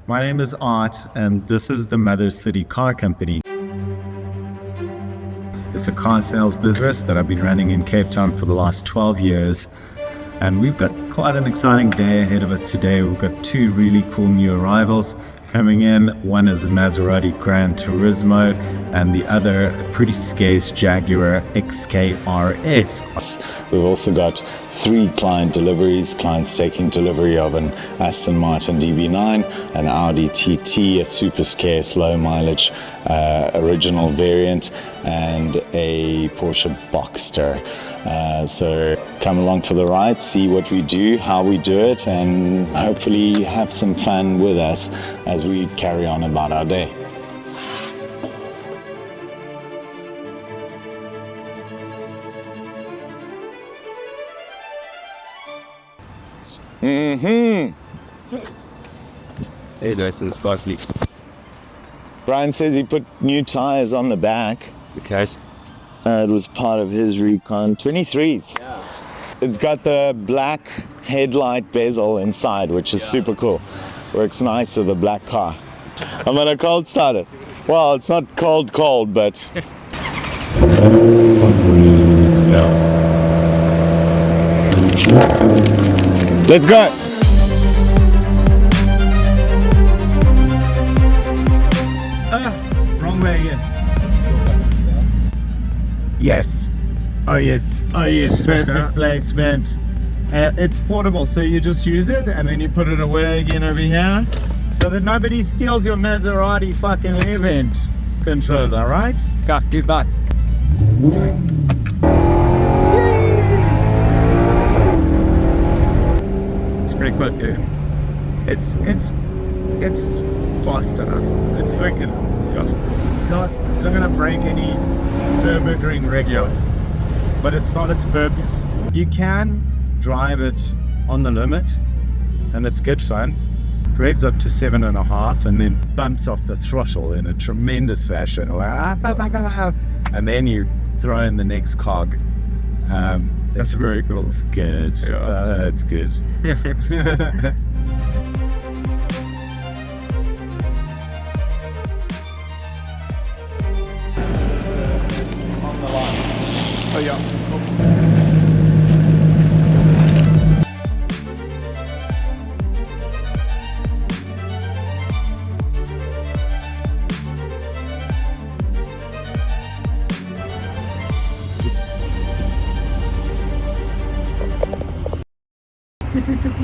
My name is Art, and this is the Mother City Car Company. It's a car sales business that I've been running in Cape Town for the last 12 years. And we've got quite an exciting day ahead of us today. We've got two really cool new arrivals coming in. One is a Maserati Granturismo, and the other a pretty scarce Jaguar XK-RS. We've also got 3 client deliveries, clients taking delivery of an Aston Martin DB9, an Audi TT, a super scarce low mileage original variant, and a Porsche Boxster. So come along for the ride, see what we do, how we do it, and hopefully have some fun with us as we carry on about our day. Hey, nice and sparkly. Brian says he put new tires on the back. Okay. It was part of his recon. 23s. Yeah. It's got the black headlight bezel inside, which is super cool. Works nice with a black car. I'm gonna cold start it. Well, it's not cold, but. Let's go. Wrong way again. Yes. Oh yes. Oh yes. Perfect placement. It's portable, so you just use it and then you put it away again over here, so that nobody steals your Maserati fucking event controller, right? Go, give back. It's pretty quick, dude. It's fast enough. It's quick enough. It's not gonna break any Nürburgring records, but it's not its purpose. You can drive it on the limit, and it's good fun. It revs up to 7.5 and then bumps off the throttle in a tremendous fashion. And then you throw in the next cog. That's very cool. It's good. Yeah. It's good. Oh yeah.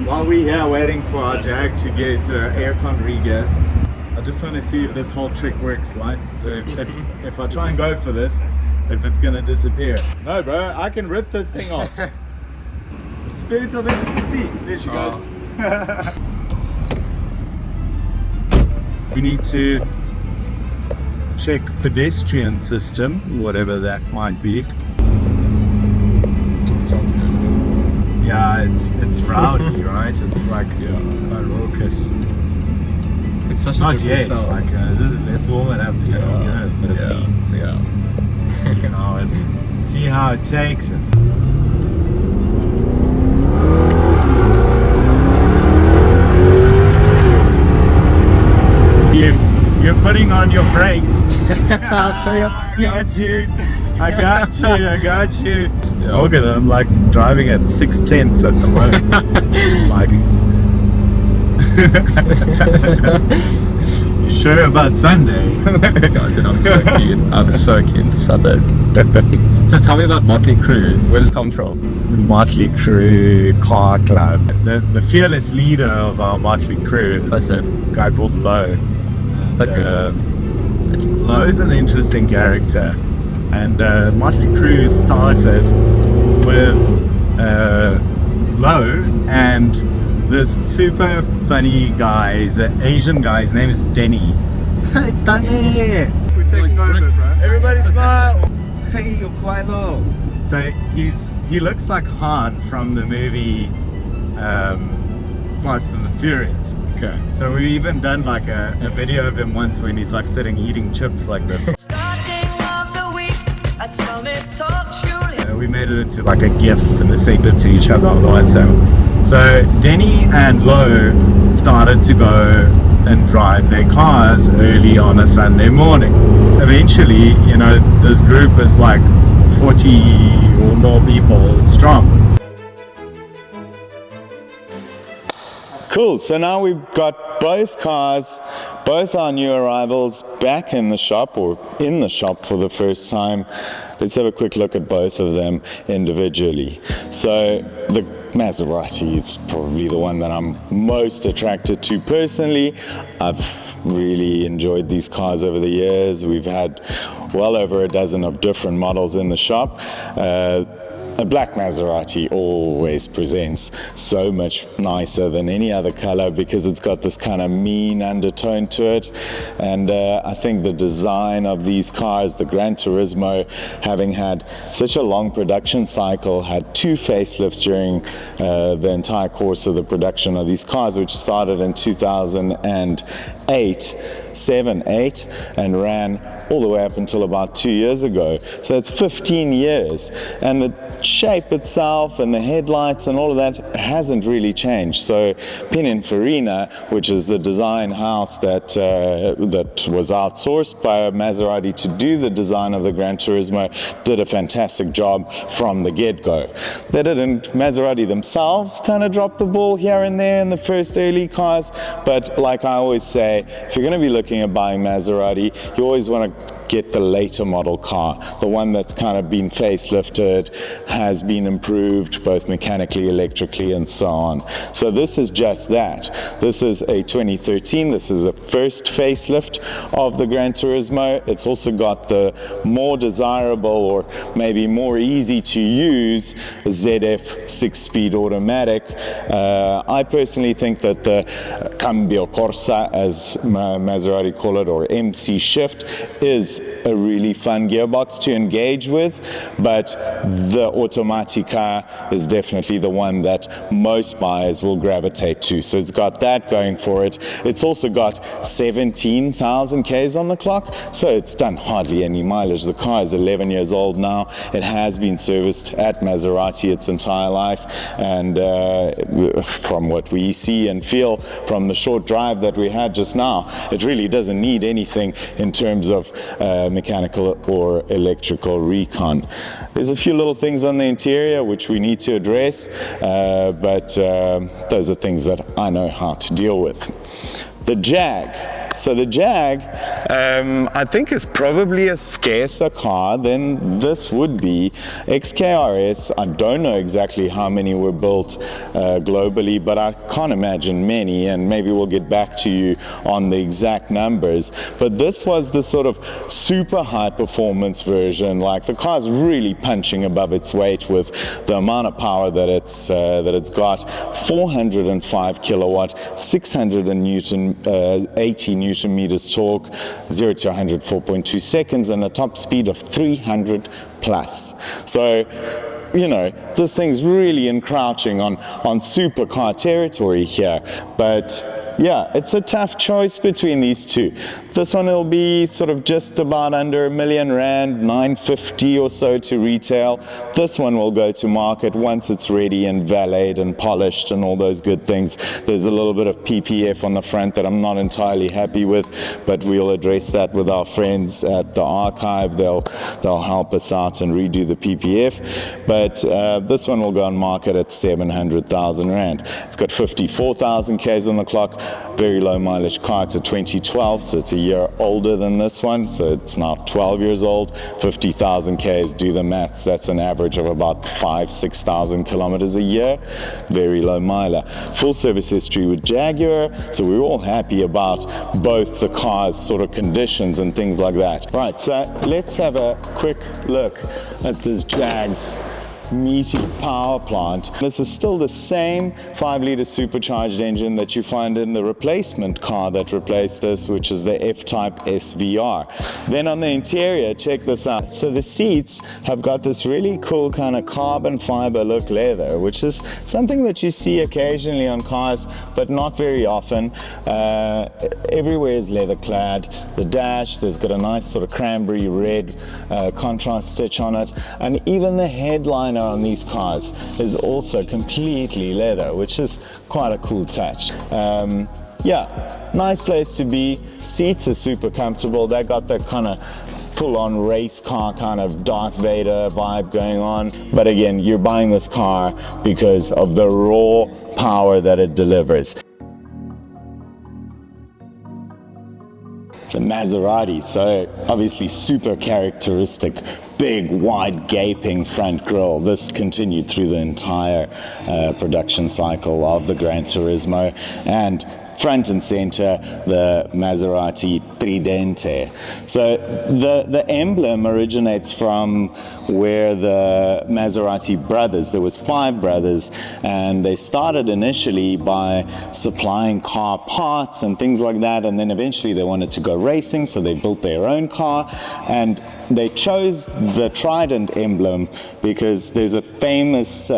While we're here waiting for our Jag to get aircon regas, I just want to see if this whole trick works, right? If I try and go for this, if it's gonna disappear. No, bro, I can rip this thing off. Spirit of ecstasy. There she goes. We need to check pedestrian system, whatever that might be. Sounds good. Yeah, it's rowdy, right? It's like it's quite raucous. It's such a Not different yet. sound. Like let's warm it up. You know, but it beans. Yeah. See how it takes it. You're putting on your brakes. I got you. Yeah. Look at them, like driving at 6/10 at the most. Like, you sure about Sunday? I'm so keen. Sunday. So tell me about Motley Crue. Where does it come from? The Motley Crue Car Club. The fearless leader of our Motley Crue is That's it. a guy called Lowe. Okay. Lowe is an interesting character, and Motley Crue started with Lowe and this super funny guy. He's an Asian guy. His name is Denny. Hey, Denny! We're taking over, bro. Everybody smile! Hey, you're quite low. So he looks like Han from the movie Fast and the Furious. Okay. So we even done like a video of him once when he's like sitting eating chips like this. We made it into like a GIF and they sent it to each other on the WhatsApp. So Denny and Lowe started to go and drive their cars early on a Sunday morning. Eventually, you know, this group is like 40 or more people strong. Cool, so now we've got both cars, both our new arrivals back in the shop, or in the shop for the first time. Let's have a quick look at both of them individually. So the Maserati is probably the one that I'm most attracted to personally. I've really enjoyed these cars over the years. We've had well over a dozen of different models in the shop. A black Maserati always presents so much nicer than any other color because it's got this kind of mean undertone to it. And I think the design of these cars, the Granturismo, having had such a long production cycle, had 2 facelifts during the entire course of the production of these cars, which started in 2008, 7-8, and ran all the way up until about 2 years ago. So it's 15 years, and the shape itself and the headlights and all of that hasn't really changed. So Pininfarina, which is the design house that was outsourced by Maserati to do the design of the Granturismo, did a fantastic job from the get-go. They didn't, Maserati themselves kind of dropped the ball here and there in the first early cars, but like I always say, if you're going to be looking at buying Maserati, you always want to get the later model car, the one that's kind of been facelifted, has been improved both mechanically, electrically, and so on. So this is just that. This is a 2013, this is the first facelift of the Granturismo. It's also got the more desirable, or maybe more easy to use, ZF 6-speed automatic. I personally think that the Cambio Corsa, as Maserati call it, or MC Shift, is a really fun gearbox to engage with, but the Automatica is definitely the one that most buyers will gravitate to. So it's got that going for it. It's also got 17,000 Ks on the clock, so it's done hardly any mileage. The car is 11 years old now. It has been serviced at Maserati its entire life, and from what we see and feel from the short drive that we had just now, it really doesn't need anything in terms of mechanical or electrical recon. There's a few little things on the interior which we need to address, but those are things that I know how to deal with. The Jag. So the Jag, I think, is probably a scarcer car than this would be. XK-RS, I don't know exactly how many were built globally, but I can't imagine many, and maybe we'll get back to you on the exact numbers. But this was the sort of super high performance version. Like, the car's really punching above its weight with the amount of power that it's got. 405 kilowatt, 680 Newton meters torque, 0 to 100 4.2 seconds, and a top speed of 300 plus. So, you know, this thing's really encroaching on supercar territory here. But yeah, it's a tough choice between these two. This one will be sort of just about under R1,000,000, 950 or so to retail. This one will go to market once it's ready and valeted and polished and all those good things. There's a little bit of PPF on the front that I'm not entirely happy with, but we'll address that with our friends at the archive. They'll help us out and redo the PPF. But this one will go on market at 700,000 Rand. It's got 54,000 Ks on the clock, very low mileage car. It's a 2012, so it's a year older than this one, so it's now 12 years old. 50,000 Ks, do the maths, that's an average of about 5,000-6,000 kilometers a year. Very low miler. Full service history with Jaguar, so we're all happy about both the car's sort of conditions and things like that. Right, so let's have a quick look at this Jag's meaty power plant. This is still the same 5-liter supercharged engine that you find in the replacement car that replaced this, which is the F-Type SVR. Then on the interior, check this out. So the seats have got this really cool kind of carbon fiber look leather, which is something that you see occasionally on cars, but not very often. Everywhere is leather clad. The dash, there's got a nice sort of cranberry red contrast stitch on it, and even the headliner on these cars is also completely leather, which is quite a cool touch. yeah, nice place to be. Seats are super comfortable. They got that kind of full-on race car kind of Darth Vader vibe going on. But again, you're buying this car because of the raw power that it delivers. The Maserati, so obviously super characteristic, big, wide, gaping front grille. This continued through the entire production cycle of the Granturismo, and front and center, the Maserati Tridente. So the emblem originates from where the Maserati brothers, there was 5 brothers, and they started initially by supplying car parts and things like that, and then eventually they wanted to go racing, so they built their own car, and they chose the trident emblem because there's a famous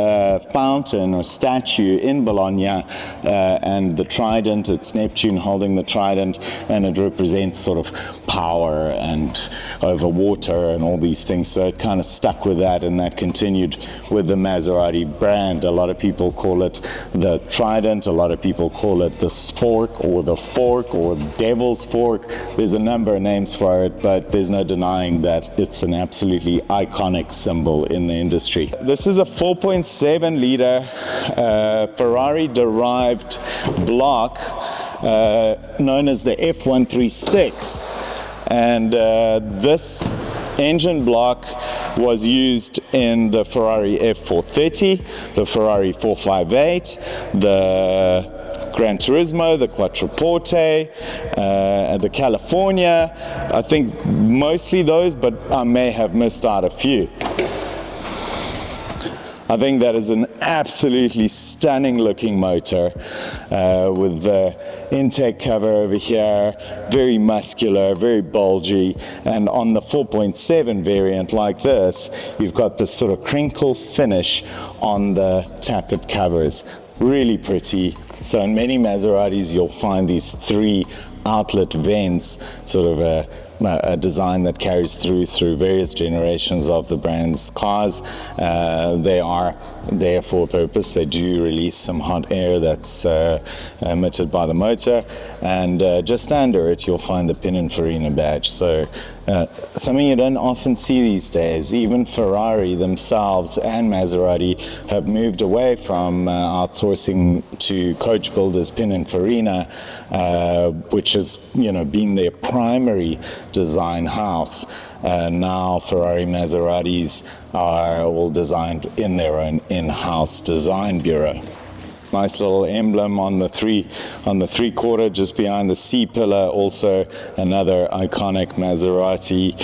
fountain or statue in Bologna, and the trident, it's Neptune holding the trident, and it represents sort of power and over water and all these things. So it kind of stuck with that, and that continued with the Maserati brand. A lot of people call it the trident, a lot of people call it the spork or the fork or devil's fork. There's a number of names for it, but there's no denying that it's an absolutely iconic symbol in the industry. This is a 4.7 liter Ferrari derived block known as the F136, and this engine block was used in the Ferrari F430, the Ferrari 458, the Granturismo, the Quattroporte, the California. I think mostly those, but I may have missed out a few. I think that is an absolutely stunning looking motor with the intake cover over here, very muscular, very bulgy, and on the 4.7 variant like this, you've got this sort of crinkle finish on the tappet covers. Really pretty. So in many Maseratis you'll find these 3 outlet vents, sort of a design that carries through various generations of the brand's cars. They are there for a purpose. They do release some hot air that's emitted by the motor, and just under it you'll find the Pininfarina badge. So something you don't often see these days. Even Ferrari themselves and Maserati have moved away from outsourcing to coach builders Pininfarina, which has been their primary design house. Now Ferrari Maseratis are all designed in their own in-house design bureau. Nice little emblem on the three-quarter just behind the C-pillar, also another iconic Maserati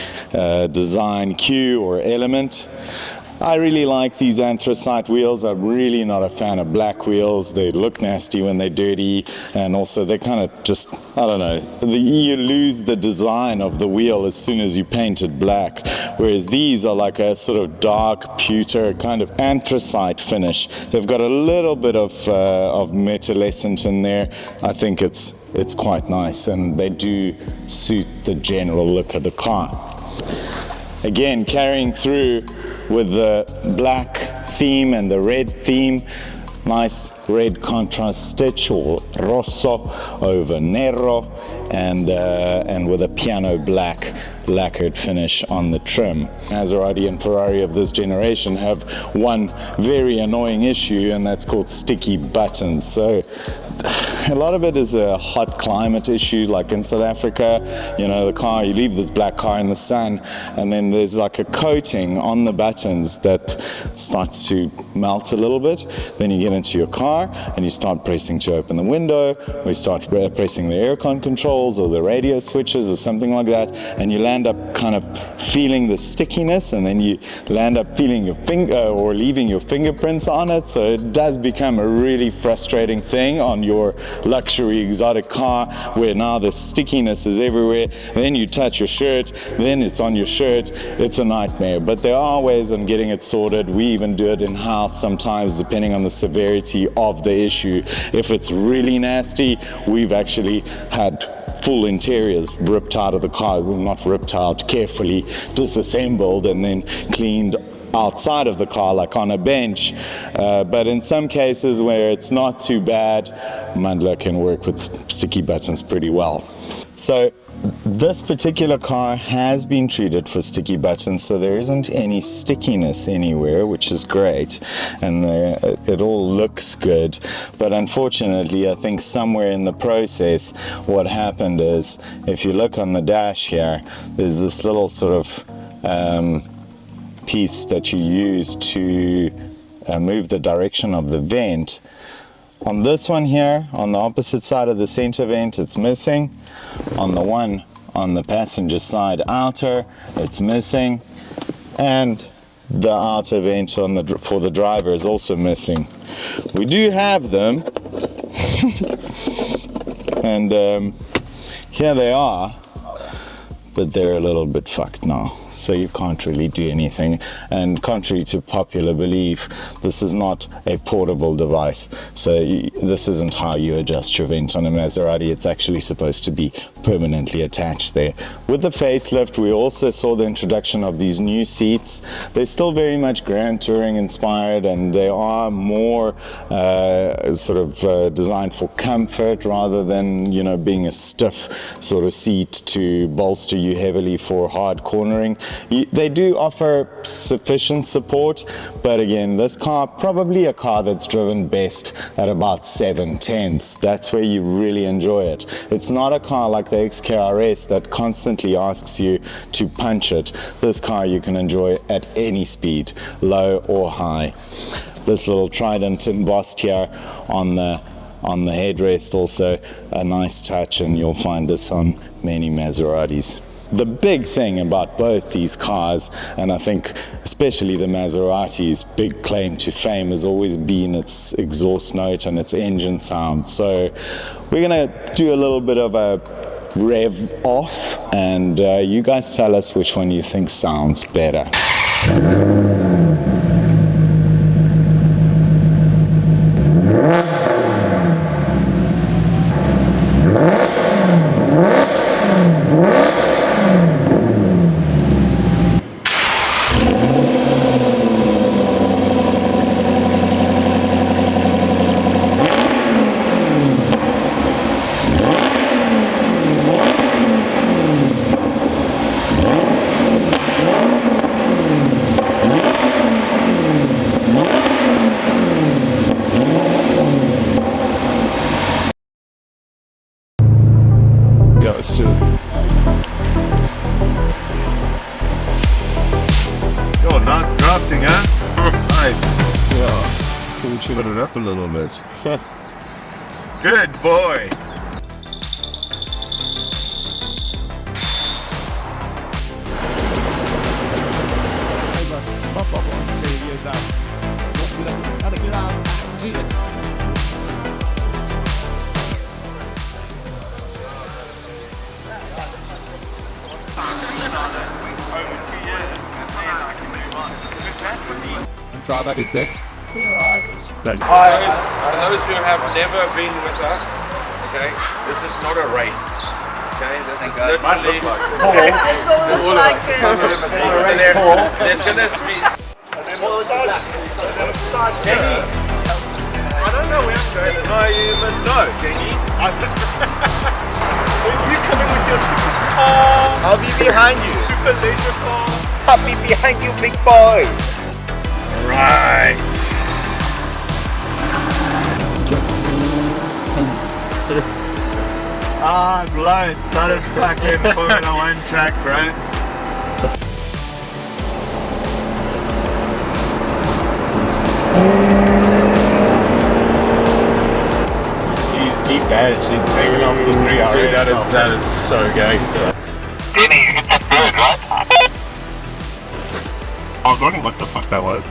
design cue or element. I really like these anthracite wheels. I'm really not a fan of black wheels. They look nasty when they're dirty, and also they kind of just, I don't know, you lose the design of the wheel as soon as you paint it black, whereas these are like a sort of dark pewter kind of anthracite finish. They've got a little bit of metalescent in there. I think it's quite nice, and they do suit the general look of the car. Again, carrying through with the black theme and the red theme, nice red contrast stitch or rosso over nero, and with a piano black lacquered finish on the trim. Maserati and Ferrari of this generation have one very annoying issue, and that's called sticky buttons. So a lot of it is a hot climate issue, like in South Africa, the car, you leave this black car in the sun, and then there's like a coating on the buttons that starts to melt a little bit. Then you get into your car and you start pressing to open the window, or you start pressing the aircon controls or the radio switches or something like that, and you land up kind of feeling the stickiness, and then you land up feeling your finger or leaving your fingerprints on it. So it does become a really frustrating thing on your luxury exotic car, where now the stickiness is everywhere. Then you touch your shirt, then it's on your shirt. It's a nightmare, but there are ways on getting it sorted. We even do it in-house sometimes, depending on the severity of the issue. If it's really nasty, we've actually had full interiors ripped out of the car, well, not ripped out, carefully disassembled and then cleaned outside of the car, like on a bench, but in some cases where it's not too bad, Mandla can work with sticky buttons pretty well. So this particular car has been treated for sticky buttons, so there isn't any stickiness anywhere, which is great, and it all looks good. But unfortunately, I think somewhere in the process what happened is, if you look on the dash here, there's this little sort of piece that you use to move the direction of the vent. On this one here, on the opposite side of the center vent, it's missing. On the one on the passenger side outer, it's missing. And the outer vent for the driver is also missing. We do have them. And here they are, but they're a little bit fucked now. So you can't really do anything, and contrary to popular belief, this is not a portable device, so this isn't how you adjust your vent on a Maserati. It's actually supposed to be permanently attached there. With the facelift, we also saw the introduction of these new seats. They're still very much Grand Touring inspired, and they are more designed for comfort rather than, you know, being a stiff sort of seat to bolster you heavily for hard cornering. They do offer sufficient support, but again, this car, probably a car that's driven best at about 7/10. That's where you really enjoy it. It's not a car like the XK-RS that constantly asks you to punch it. This car you can enjoy at any speed, low or high. This little trident embossed here on the headrest, also a nice touch, and you'll find this on many Maseratis. The big thing about both these cars, and I think especially the Maserati's big claim to fame, has always been its exhaust note and its engine sound. So we're going to do a little bit of a rev off, and you guys tell us which one you think sounds better. Drafting, huh? Nice. Yeah. We'll chill it up a little bit. Good boy. Try that is next. For those who have never been with us, okay, this is not a race. Okay, this is literally there's gonna be. I don't know where I'm going. No, you must know, Jenny. When you coming with your super car, I'll be behind you. Super leisure car. I'll be behind you, big boy. Right. I'm blown. Started fucking Formula 1 track, bro. He's deep edge. He's taking off the 3 hours. Dude, that is so gangster. Danny, you hit that bird, right? I was wondering what the fuck that was.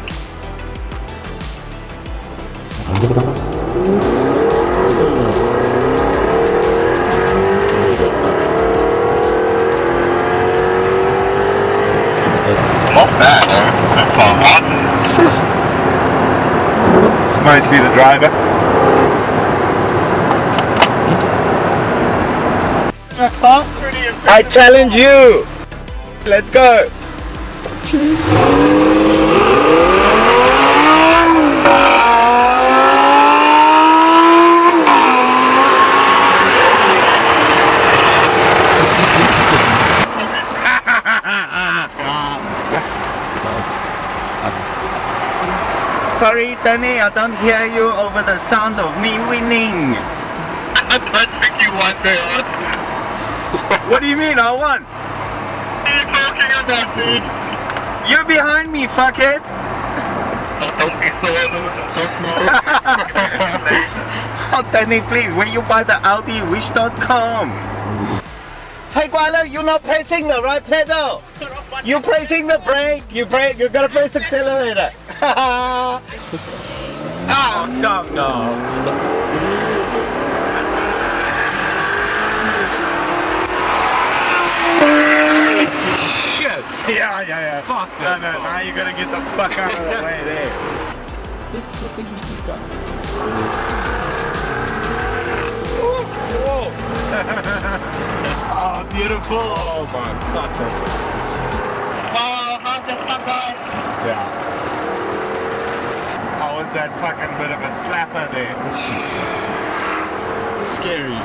Not bad, It's mostly the driver. I challenge you! Let's go! Sorry, Danny, I don't hear you over the sound of me winning. I don't think you won there. What do you mean, I won? What are you talking about, dude? You're behind me, fuckhead. Don't be so Oh, Danny, please, will you buy the Audi wish.com? Hey, Gualo, you're not pressing the right pedal. You're pressing the brake. You're gonna press the accelerator. Oh, no. Shit! Yeah. Fuck No, now you gotta get the fuck out of the way there. Whoa! Oh, beautiful. Oh my fuck, that's Yeah. How was that fucking bit of a slapper there? scary.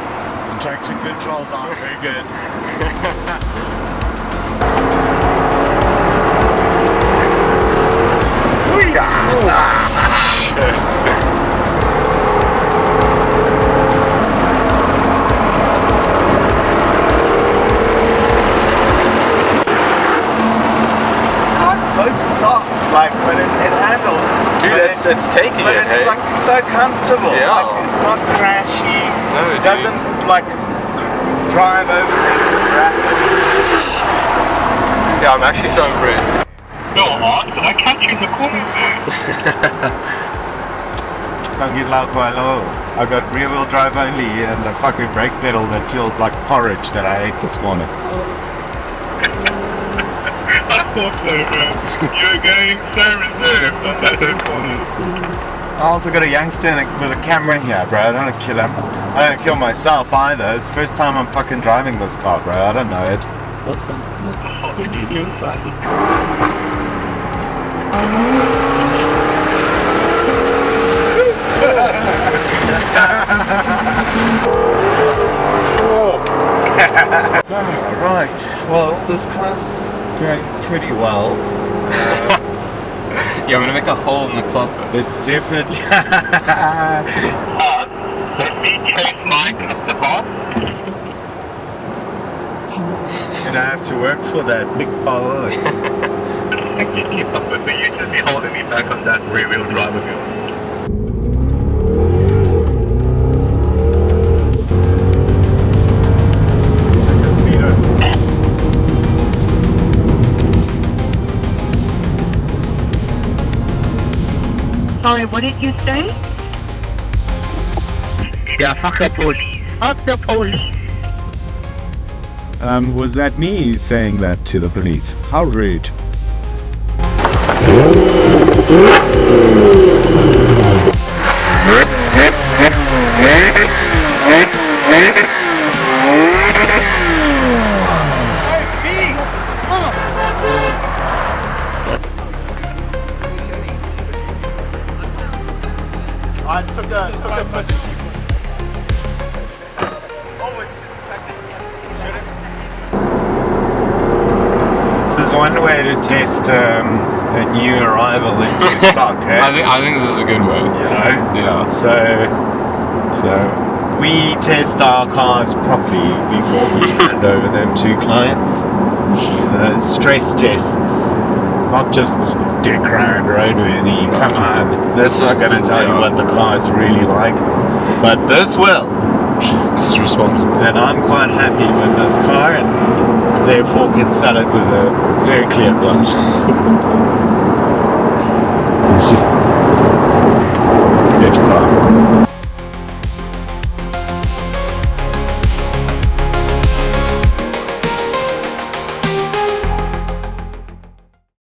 Traction controls aren't very good. So soft, like when it handles. Dude, it's taking but it, it's hey? like so comfortable. Yeah. Like, it's not crashy. No, it dude. doesn't like drive over things and rattle. Yeah, I'm actually so impressed. No, I catch you in the corner, Don't get loud, Gualo. I got rear wheel drive only and a fucking brake pedal that feels like porridge that I ate this morning. I thought so, man. You're going so reserved on that corner. I also got a youngster with a camera here, bro. I don't want to kill him. I don't kill myself either. It's the first time I'm fucking driving this car, bro. I don't know it. Oh, you Right. Well, this car's going pretty well. Yeah, I'm gonna make a hole in the carpet. It's definitely. let me chase Mike off the car. And I have to work for that big power. I can keep up with me. You just be holding me back on that rear wheel drive of yours. Sorry, what did you say? Yeah, fuck the police. Fuck the police. Was that me saying that to the police? How rude. I took a This is one way to test a new arrival into stock, eh? I think this is a good way. You know? Yeah. So we test our cars properly before we hand over them to clients. Stress tests, not just dick round roadworthy. Come on, that's not going to tell you what the car is really like, but this will. This is responsible. And I'm quite happy with this car, and therefore can sell it with a very clear conscience. Good car.